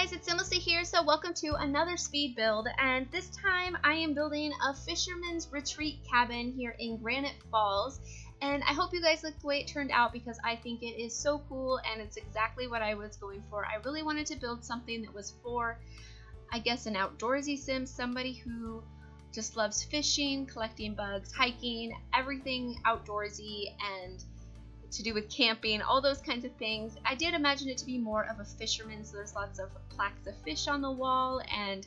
guys, it's SimLicy here, so welcome to another speed build, and this time I am building a fisherman's retreat cabin here in Granite Falls, and I hope you guys like the way it turned out because I think it is so cool and it's exactly what I was going for. I really wanted to build something that was for, I guess, an outdoorsy sim, somebody who just loves fishing, collecting bugs, hiking, everything outdoorsy and to do with camping, all those kinds of things. I did imagine it to be more of a fisherman, so there's lots of plaques of fish on the wall and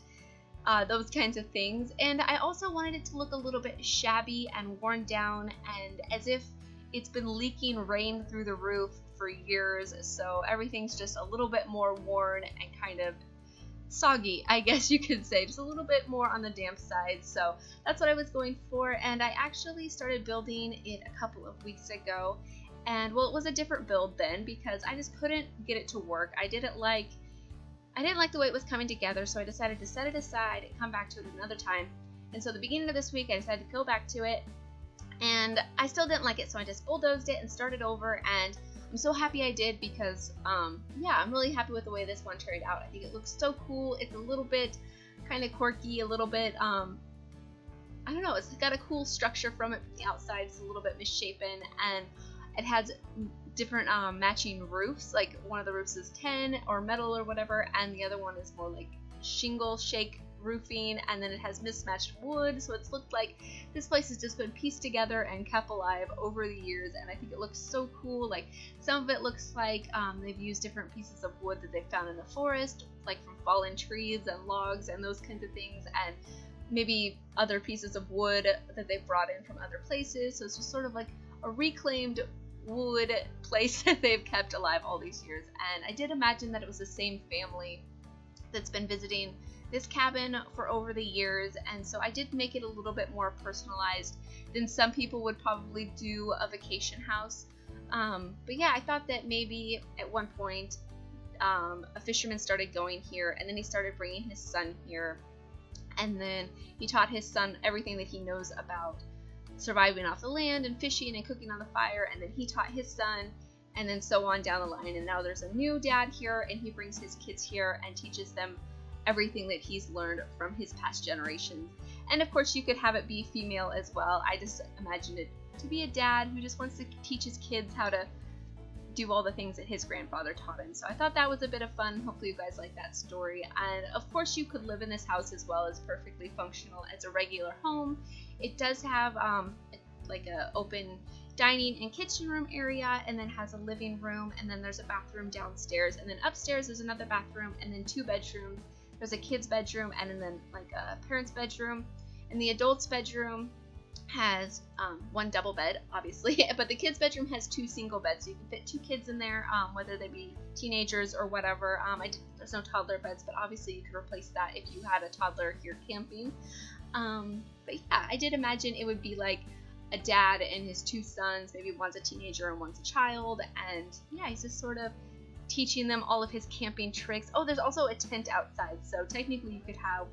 those kinds of things. And I also wanted it to look a little bit shabby and worn down and as if it's been leaking rain through the roof for years, so everything's just a little bit more worn and kind of soggy, I guess you could say, just a little bit more on the damp side. So that's what I was going for, and I actually started building it a couple of weeks ago. And well, it was a different build then because I just couldn't get it to work. I didn't like the way it was coming together, so I decided to set it aside and come back to it another time. And so the beginning of this week I decided to go back to it, and I still didn't like it, so I just bulldozed it and started over, and I'm so happy I did because yeah, I'm really happy with the way this one turned out. I think it looks so cool. It's a little bit kind of quirky, a little bit I don't know, it's got a cool structure from it from the outside. It's a little bit misshapen, and it has different matching roofs. Like one of the roofs is tin or metal or whatever, and the other one is more like shingle shake roofing, and then it has mismatched wood, so it's looked like this place has just been pieced together and kept alive over the years, and I think it looks so cool. Like some of it looks like they've used different pieces of wood that they found in the forest, like from fallen trees and logs and those kinds of things, and maybe other pieces of wood that they've brought in from other places, so it's just sort of like a reclaimed wood place that they've kept alive all these years. And I did imagine that it was the same family that's been visiting this cabin for over the years, and so I did make it a little bit more personalized than some people would probably do a vacation house. But yeah, I thought that maybe at one point a fisherman started going here, and then he started bringing his son here, and then he taught his son everything that he knows about surviving off the land and fishing and cooking on the fire, and then he taught his son, and then so on down the line. And now there's a new dad here, and he brings his kids here and teaches them everything that he's learned from his past generations. And of course you could have it be female as well. I just imagined it to be a dad who just wants to teach his kids how to do all the things that his grandfather taught him. So I thought that was a bit of fun. Hopefully you guys like that story. And of course you could live in this house as well as perfectly functional as a regular home. It does have like a open dining and kitchen room area, and then has a living room, and then there's a bathroom downstairs, and then upstairs there's another bathroom, and then two bedrooms. There's a kid's bedroom and then like a parent's bedroom, and the adult's bedroom has one double bed, obviously, but the kids' bedroom has two single beds, so you can fit two kids in there, whether they be teenagers or whatever. There's no toddler beds, but obviously you could replace that if you had a toddler here camping. But yeah, I did imagine it would be like a dad and his two sons, maybe one's a teenager and one's a child, and yeah, he's just sort of teaching them all of his camping tricks. Oh, there's also a tent outside, so technically you could have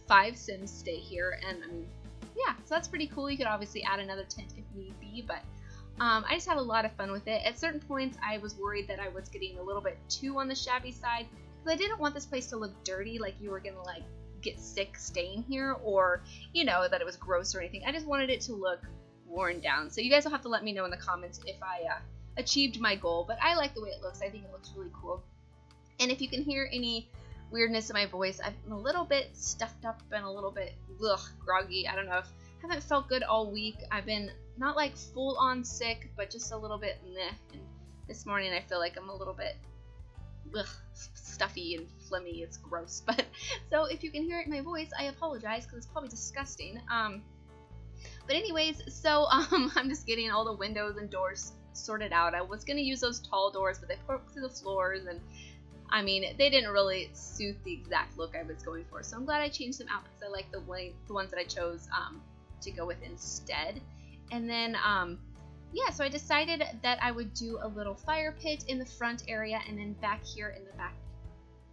5 Sims stay here, and I mean, yeah, so that's pretty cool. You could obviously add another tent if need be, but I just had a lot of fun with it. At certain points, I was worried that I was getting a little bit too on the shabby side, because I didn't want this place to look dirty, like you were gonna like get sick staying here, or you know, that it was gross or anything. I just wanted it to look worn down. So you guys will have to let me know in the comments if I achieved my goal, but I like the way it looks. I think it looks really cool. And if you can hear any weirdness in my voice, I've been a little bit stuffed up and a little bit groggy. I don't know, I haven't felt good all week. I've been not like full on sick, but just a little bit meh. And this morning I feel like I'm a little bit stuffy and phlegmy. It's gross. But so if you can hear it in my voice, I apologize because it's probably disgusting. But anyways, so I'm just getting all the windows and doors sorted out. I was gonna use those tall doors, but they broke through the floors, and I mean, they didn't really suit the exact look I was going for. So I'm glad I changed them out because I like the ones that I chose to go with instead. And then yeah, so I decided that I would do a little fire pit in the front area, and then back here in the back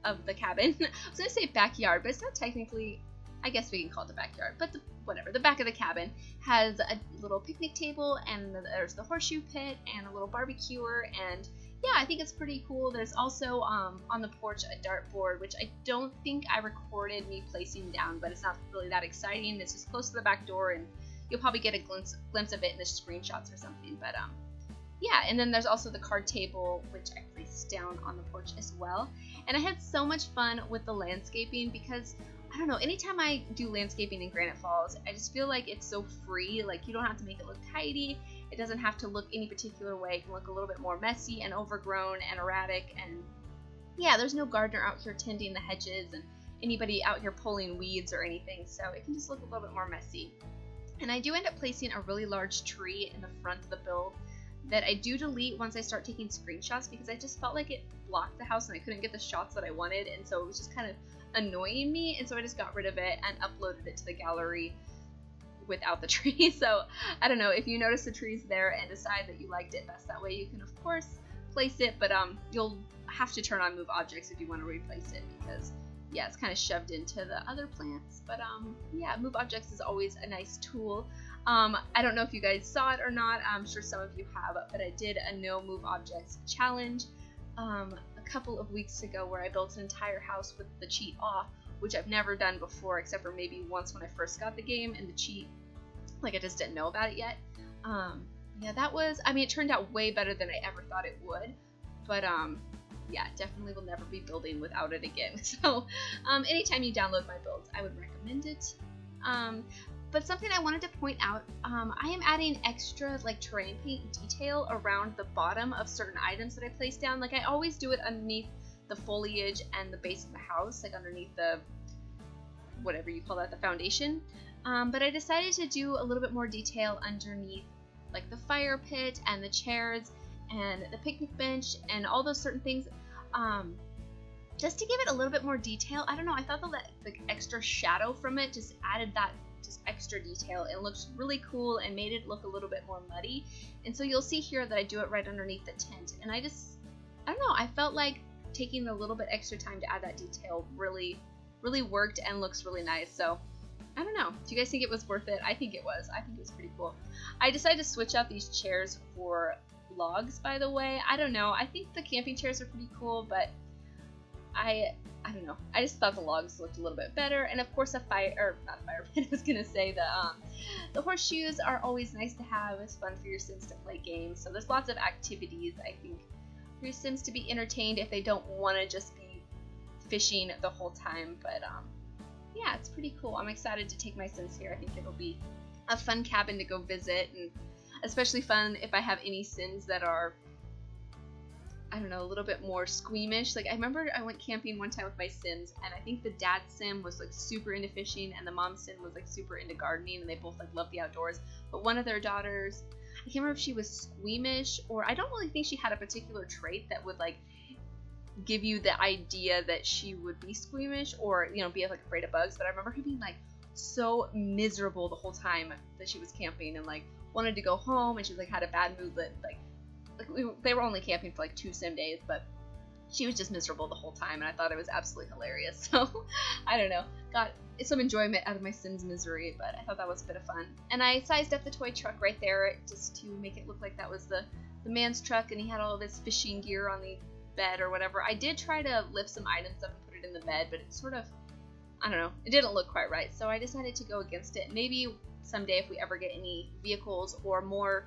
of the cabin. I was gonna say backyard, but it's not technically, I guess we can call it the backyard, but whatever. The back of the cabin has a little picnic table, and there's the horseshoe pit and a little barbecuer, and yeah, I think it's pretty cool. There's also on the porch a dartboard, which I don't think I recorded me placing down, but it's not really that exciting. It's just close to the back door, and you'll probably get a glimpse of it in the screenshots or something. But yeah, and then there's also the card table, which I placed down on the porch as well. And I had so much fun with the landscaping because, I don't know, anytime I do landscaping in Granite Falls, I just feel like it's so free. Like, you don't have to make it look tidy. It doesn't have to look any particular way. It can look a little bit more messy and overgrown and erratic. And yeah, there's no gardener out here tending the hedges and anybody out here pulling weeds or anything. So it can just look a little bit more messy. And I do end up placing a really large tree in the front of the build that I do delete once I start taking screenshots because I just felt like it blocked the house and I couldn't get the shots that I wanted, and so it was just kind of annoying me, and so I just got rid of it and uploaded it to the gallery without the tree. So I don't know, if you notice the trees there and decide that you liked it best that way, you can of course place it, but you'll have to turn on move objects if you want to replace it because yeah, it's kind of shoved into the other plants. But yeah, move objects is always a nice tool. I don't know if you guys saw it or not. I'm sure some of you have, but I did a no move objects challenge a couple of weeks ago where I built an entire house with the cheat off, which I've never done before except for maybe once when I first got the game, and the cheat, like, I just didn't know about it yet. Yeah, that was, I mean, it turned out way better than I ever thought it would, but yeah, definitely will never be building without it again. So anytime you download my builds, I would recommend it. But something I wanted to point out, I am adding extra like terrain paint detail around the bottom of certain items that I place down. Like, I always do it underneath the foliage and the base of the house, like underneath the, whatever you call that, the foundation. But I decided to do a little bit more detail underneath like the fire pit and the chairs and the picnic bench and all those certain things, just to give it a little bit more detail. I don't know, I thought the extra shadow from it just added that just extra detail. It looks really cool and made it look a little bit more muddy. And so you'll see here that I do it right underneath the tent, and I don't know, I felt like taking a little bit extra time to add that detail really worked and looks really nice. So I don't know, do you guys think it was worth it? I think it was. I think it was pretty cool. I decided to switch out these chairs for logs, by the way. I don't know, I think the camping chairs are pretty cool, but I don't know, I just thought the logs looked a little bit better. And of course not a fire pit, I was gonna say the horseshoes are always nice to have. It's fun for your Sims to play games, so there's lots of activities, I think, for your Sims to be entertained if they don't want to just be fishing the whole time. But yeah, it's pretty cool. I'm excited to take my Sims here. I think it'll be a fun cabin to go visit, and especially fun if I have any Sims that are, I don't know, a little bit more squeamish. Like, I remember I went camping one time with my Sims, and I think the dad Sim was like super into fishing and the mom Sim was like super into gardening, and they both like love the outdoors. But one of their daughters, I can't remember if she was squeamish, or I don't really think she had a particular trait that would like give you the idea that she would be squeamish or, you know, be like afraid of bugs. But I remember her being like so miserable the whole time that she was camping and like wanted to go home, and she was like had a bad mood, they were only camping for like 2 sim days, but she was just miserable the whole time, and I thought it was absolutely hilarious. So I don't know, got some enjoyment out of my Sims misery, but I thought that was a bit of fun. And I sized up the toy truck right there just to make it look like that was the man's truck, and he had all of his fishing gear on the bed or whatever. I did try to lift some items up and put it in the bed, but it sort of, I don't know, it didn't look quite right, so I decided to go against it. Maybe someday if we ever get any vehicles or more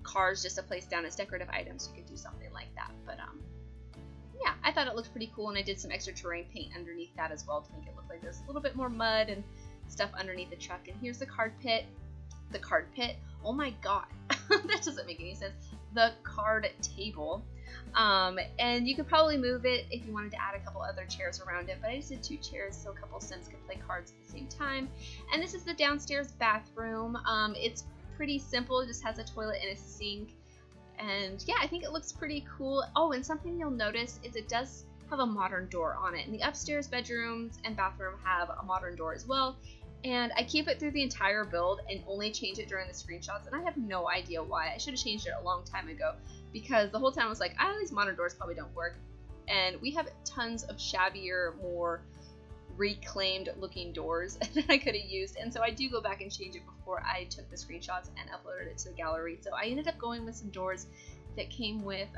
cars just to place down as decorative items, you could do something like that. But yeah, I thought it looked pretty cool, and I did some extra terrain paint underneath that as well to make it look like there's a little bit more mud and stuff underneath the truck. And here's the card pit. Oh my god, that doesn't make any sense. The card table. And you could probably move it if you wanted to add a couple other chairs around it, but I just did 2 chairs so a couple Sims could play cards at the same time. And this is the downstairs bathroom. It's pretty simple, it just has a toilet and a sink, and yeah, I think it looks pretty cool. Oh, and something you'll notice is it does have a modern door on it, and the upstairs bedrooms and bathroom have a modern door as well. And I keep it through the entire build and only change it during the screenshots, and I have no idea why. I should have changed it a long time ago, because the whole time I was like, these modern doors probably don't work. And we have tons of shabbier, more reclaimed looking doors that I could have used, and so I do go back and change it before I took the screenshots and uploaded it to the gallery. So I ended up going with some doors that came with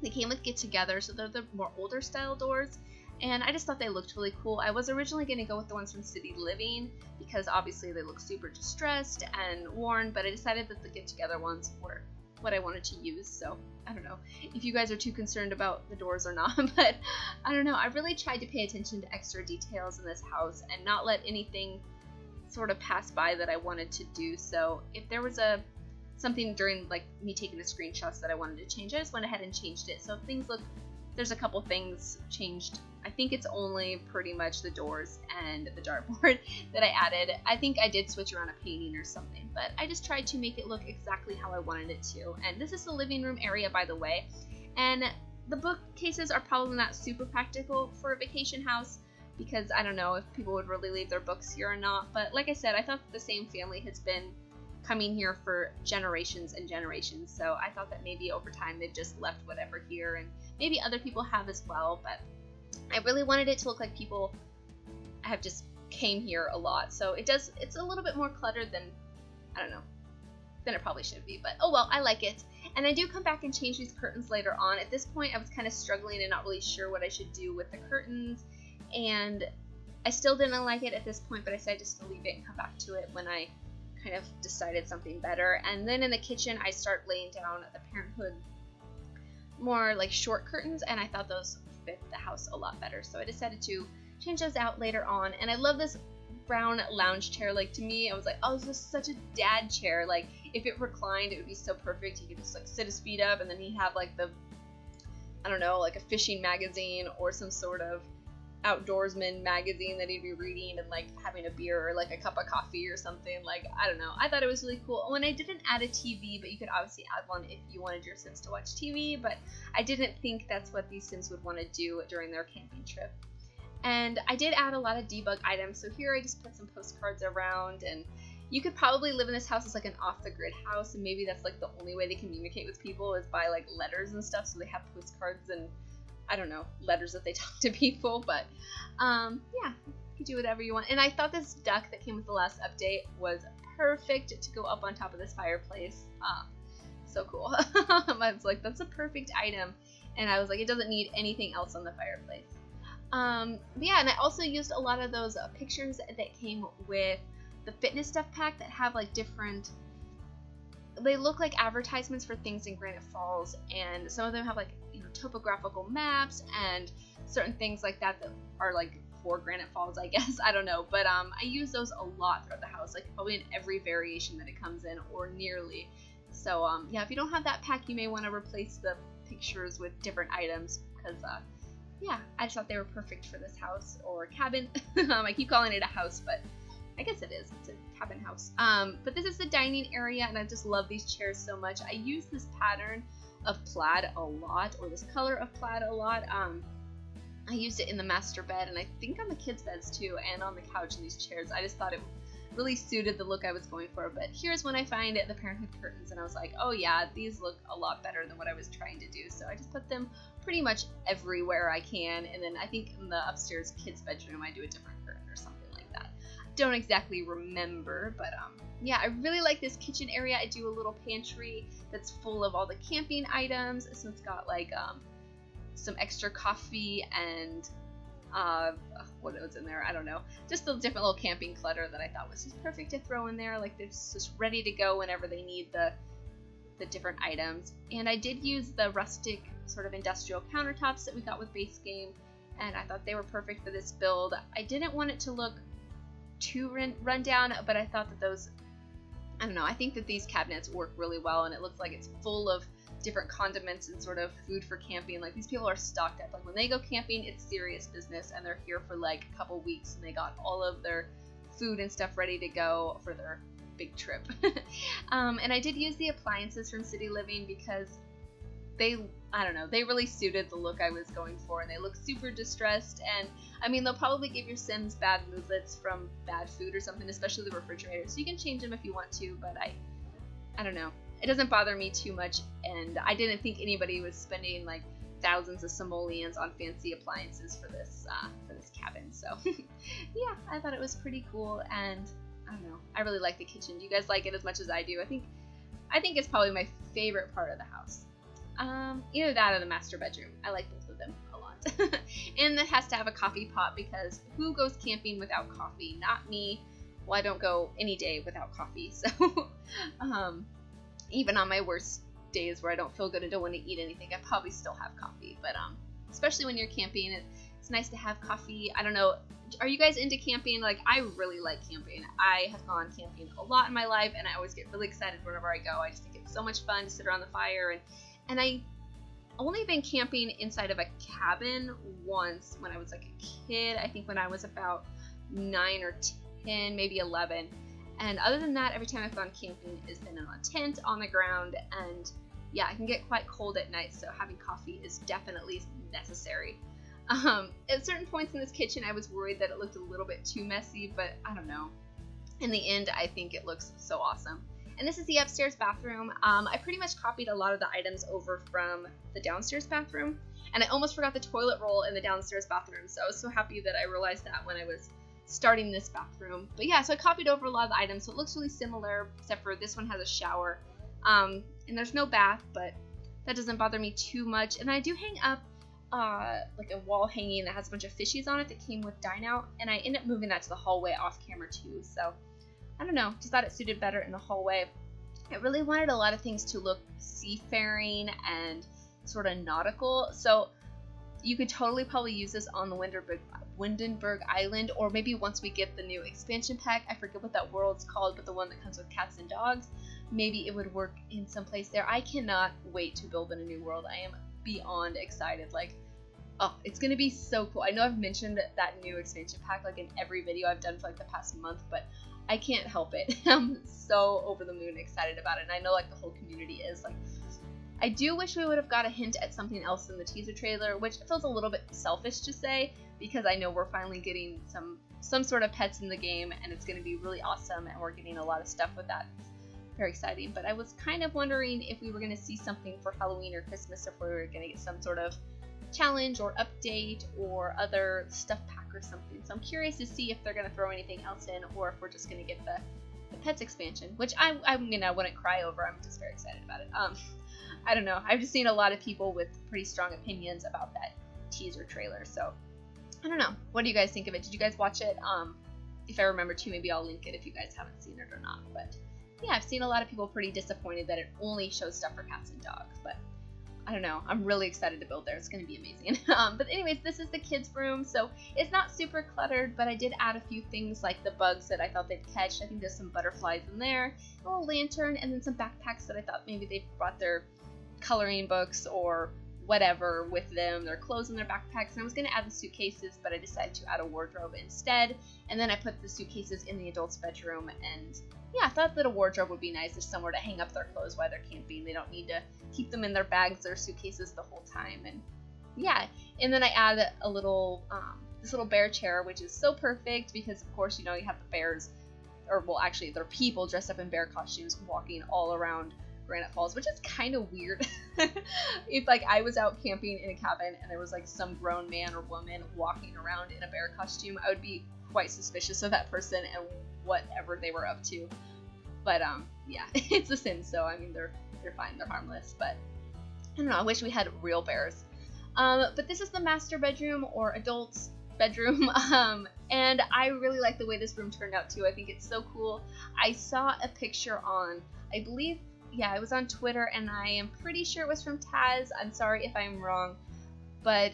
they came with Get Together, so they're the more older style doors, and I just thought they looked really cool. I was originally going to go with the ones from City Living because obviously they look super distressed and worn, but I decided that the Get Together ones were what I wanted to use. So I don't know if you guys are too concerned about the doors or not, but I don't know. I really tried to pay attention to extra details in this house and not let anything sort of pass by that I wanted to do. So if there was something during like me taking the screenshots that I wanted to change, I just went ahead and changed it. So if things look, there's a couple things changed. I think it's only pretty much the doors and the dartboard that I added. I think I did switch around a painting or something, but I just tried to make it look exactly how I wanted it to. And this is the living room area, by the way. And the bookcases are probably not super practical for a vacation house because I don't know if people would really leave their books here or not. But like I said, I thought that the same family has been coming here for generations and generations. So I thought that maybe over time they've just left whatever here, and maybe other people have as well. But I really wanted it to look like people have just came here a lot. So it's a little bit more cluttered than, I don't know, than it probably should be. But oh well, I like it. And I do come back and change these curtains later on. At this point, I was kind of struggling and not really sure what I should do with the curtains. And I still didn't like it at this point, but I decided just to leave it and come back to it when I kind of decided something better. And then in the kitchen, I start laying down the Parenthood more like short curtains, and I thought those fit the house a lot better. So I decided to change those out later on. And I love this brown lounge chair. Like, to me, I was like, oh, this is such a dad chair. Like, if it reclined, it would be so perfect. He could just like sit his feet up, and then he'd have like the, I don't know, like a fishing magazine or some sort of outdoorsman magazine that he'd be reading and like having a beer or like a cup of coffee or something. Like, I don't know, I thought it was really cool. And I didn't add a TV, but you could obviously add one if you wanted your Sims to watch TV, but I didn't think that's what these Sims would want to do during their camping trip. And I did add a lot of debug items. So here I just put some postcards around, and you could probably live in this house as like an off-the-grid house, and maybe that's like the only way they communicate with people is by like letters and stuff. So they have postcards and, I don't know, letters that they talk to people. But yeah, you can do whatever you want. And I thought this duck that came with the last update was perfect to go up on top of this fireplace. So cool. I was like, that's a perfect item. And I was like, it doesn't need anything else on the fireplace. But yeah, and I also used a lot of those pictures that came with the fitness stuff pack that have like different, they look like advertisements for things in Granite Falls, and some of them have like, you know, topographical maps and certain things like that that are like for Granite Falls, I guess. I don't know, but I use those a lot throughout the house, like probably in every variation that it comes in, or nearly. So yeah, if you don't have that pack, you may want to replace the pictures with different items, because yeah, I just thought they were perfect for this house or cabin. I keep calling it a house, but I guess it is. It's a cabin house. But this is the dining area, and I just love these chairs so much. I use this pattern of plaid a lot, or this color of plaid a lot. I used it in the master bed, and I think on the kids' beds too, and on the couch in these chairs. I just thought it really suited the look I was going for. But here's when I find the Parenthood curtains, and I was like, oh yeah, these look a lot better than what I was trying to do. So I just put them pretty much everywhere I can. And then I think in the upstairs kids' bedroom, I do a different curtain or something like that. Don't exactly remember, but yeah, I really like this kitchen area. I do a little pantry that's full of all the camping items. So it's got like some extra coffee and what was in there, I don't know, just the different little camping clutter that I thought was just perfect to throw in there. Like, they're just ready to go whenever they need the different items. And I did use the rustic sort of industrial countertops that we got with base game, and I thought they were perfect for this build. I didn't want it to look too run down, but I thought that those, I don't know, I think that these cabinets work really well, and it looks like it's full of different condiments and sort of food for camping. Like, these people are stocked up. Like, when they go camping, it's serious business, and they're here for like a couple weeks, and they got all of their food and stuff ready to go for their big trip. And I did use the appliances from City Living because they, I don't know, they really suited the look I was going for, and they look super distressed. And I mean, they'll probably give your Sims bad moodlets from bad food or something, especially the refrigerator, so you can change them if you want to, but I don't know, it doesn't bother me too much. And I didn't think anybody was spending like thousands of simoleons on fancy appliances for this cabin. So yeah, I thought it was pretty cool, and I don't know, I really like the kitchen. Do you guys like it as much as I do? I think I think it's probably my favorite part of the house. Either that or the master bedroom. I like both of them a lot. And it has to have a coffee pot because who goes camping without coffee? Not me. Well, I don't go any day without coffee. So even on my worst days where I don't feel good and don't want to eat anything, I probably still have coffee. But especially when you're camping, it's nice to have coffee. I don't know. Are you guys into camping? Like, I really like camping. I have gone camping a lot in my life, and I always get really excited whenever I go. I just think it's so much fun to sit around the fire. And I only been camping inside of a cabin once when I was like a kid. I think when I was about 9 or 10, maybe 11. And other than that, every time I've gone camping has been in a tent on the ground. And yeah, it can get quite cold at night, so having coffee is definitely necessary. At certain points in this kitchen, I was worried that it looked a little bit too messy, but I don't know. In the end, I think it looks so awesome. And this is the upstairs bathroom. I pretty much copied a lot of the items over from the downstairs bathroom, and I almost forgot the toilet roll in the downstairs bathroom, so I was so happy that I realized that when I was starting this bathroom. But yeah, so I copied over a lot of the items, so it looks really similar, except for this one has a shower. And there's no bath, but that doesn't bother me too much. And I do hang up like a wall hanging that has a bunch of fishies on it that came with Dine Out, and I ended up moving that to the hallway off camera too, so I don't know, just thought it suited better in the hallway. I really wanted a lot of things to look seafaring and sort of nautical, so you could totally probably use this on the Windenburg Island, or maybe once we get the new expansion pack, I forget what that world's called, but the one that comes with cats and dogs, maybe it would work in some place there. I cannot wait to build in a new world. I am beyond excited. Like, oh, it's gonna be so cool. I know I've mentioned that new expansion pack like in every video I've done for like the past month, but I can't help it. I'm so over the moon excited about it, and I know like the whole community is. Like, I do wish we would have got a hint at something else in the teaser trailer, which feels a little bit selfish to say because I know we're finally getting some sort of pets in the game, and it's going to be really awesome, and we're getting a lot of stuff with that. Very exciting. But I was kind of wondering if we were going to see something for Halloween or Christmas, if we were going to get some sort of challenge or update or other stuff pack or something. So I'm curious to see if they're going to throw anything else in, or if we're just going to get the pets expansion, which I wouldn't cry over. I'm just very excited about it. I don't know. I've just seen a lot of people with pretty strong opinions about that teaser trailer. So I don't know. What do you guys think of it? Did you guys watch it? If I remember to, maybe I'll link it if you guys haven't seen it or not. But yeah, I've seen a lot of people pretty disappointed that it only shows stuff for cats and dogs. But I don't know. I'm really excited to build there. It's going to be amazing. But anyways, this is the kids' room. So it's not super cluttered, but I did add a few things like the bugs that I thought they'd catch. I think there's some butterflies in there, a little lantern, and then some backpacks that I thought maybe they brought their coloring books or whatever with them, their clothes in their backpacks. And I was going to add the suitcases, but I decided to add a wardrobe instead. And then I put the suitcases in the adults' bedroom, and yeah, I thought that a wardrobe would be nice. There's somewhere to hang up their clothes while they're camping. They don't need to keep them in their bags or suitcases the whole time. And yeah, and then I added a little, this little bear chair, which is so perfect because of course, you know, you have the bears, or well, actually they're people dressed up in bear costumes walking all around Granite Falls, which is kind of weird. If like I was out camping in a cabin and there was like some grown man or woman walking around in a bear costume, I would be quite suspicious of that person and whatever they were up to. But yeah, it's The Sims, so I mean they're fine, they're harmless. But I don't know, I wish we had real bears. But this is the master bedroom or adults bedroom, and I really like the way this room turned out too. I think it's so cool. I saw a picture on, I believe, yeah, it was on Twitter, and I am pretty sure it was from Taz. I'm sorry if I'm wrong, but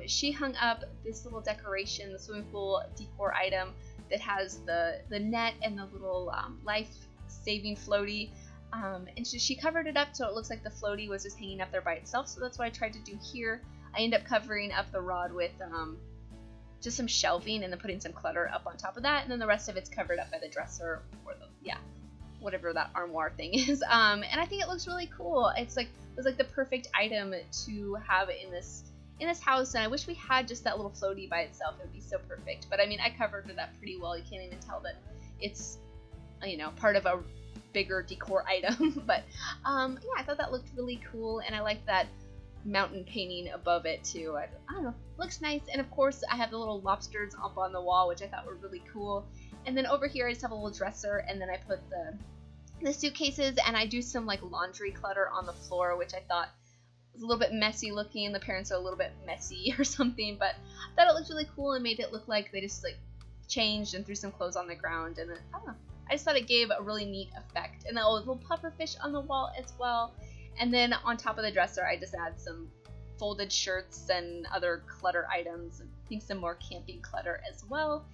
she hung up this little decoration, the swimming pool decor item that has the net and the little life-saving floaty, and she covered it up so it looks like the floaty was just hanging up there by itself. So that's what I tried to do here. I ended up covering up the rod with just some shelving and then putting some clutter up on top of that, and then the rest of it's covered up by the dresser or the whatever that armoire thing is. And I think it looks really cool. It was like the perfect item to have in this house, and I wish we had just that little floaty by itself. It would be so perfect. But I mean, I covered it up pretty well. You can't even tell that it's, you know, part of a bigger decor item. But yeah, I thought that looked really cool, and I like that mountain painting above it too. I don't know, looks nice. And of course I have the little lobsters up on the wall, which I thought were really cool. And then over here I just have a little dresser, and then I put the the suitcases, and I do some like laundry clutter on the floor, which I thought was a little bit messy looking. The parents are a little bit messy or something, but I thought it looked really cool and made it look like they just like changed and threw some clothes on the ground, and I don't know, I just thought it gave a really neat effect. And then a little puffer fish on the wall as well. And then on top of the dresser, I just add some folded shirts and other clutter items. I think some more camping clutter as well.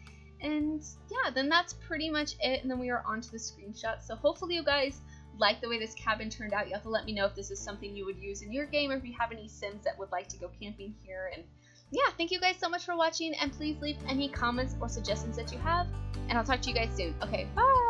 And yeah, then that's pretty much it. And then we are on to the screenshot. So hopefully you guys like the way this cabin turned out. You have to let me know if this is something you would use in your game, or if you have any Sims that would like to go camping here. And yeah, thank you guys so much for watching, and please leave any comments or suggestions that you have, and I'll talk to you guys soon. Okay, bye!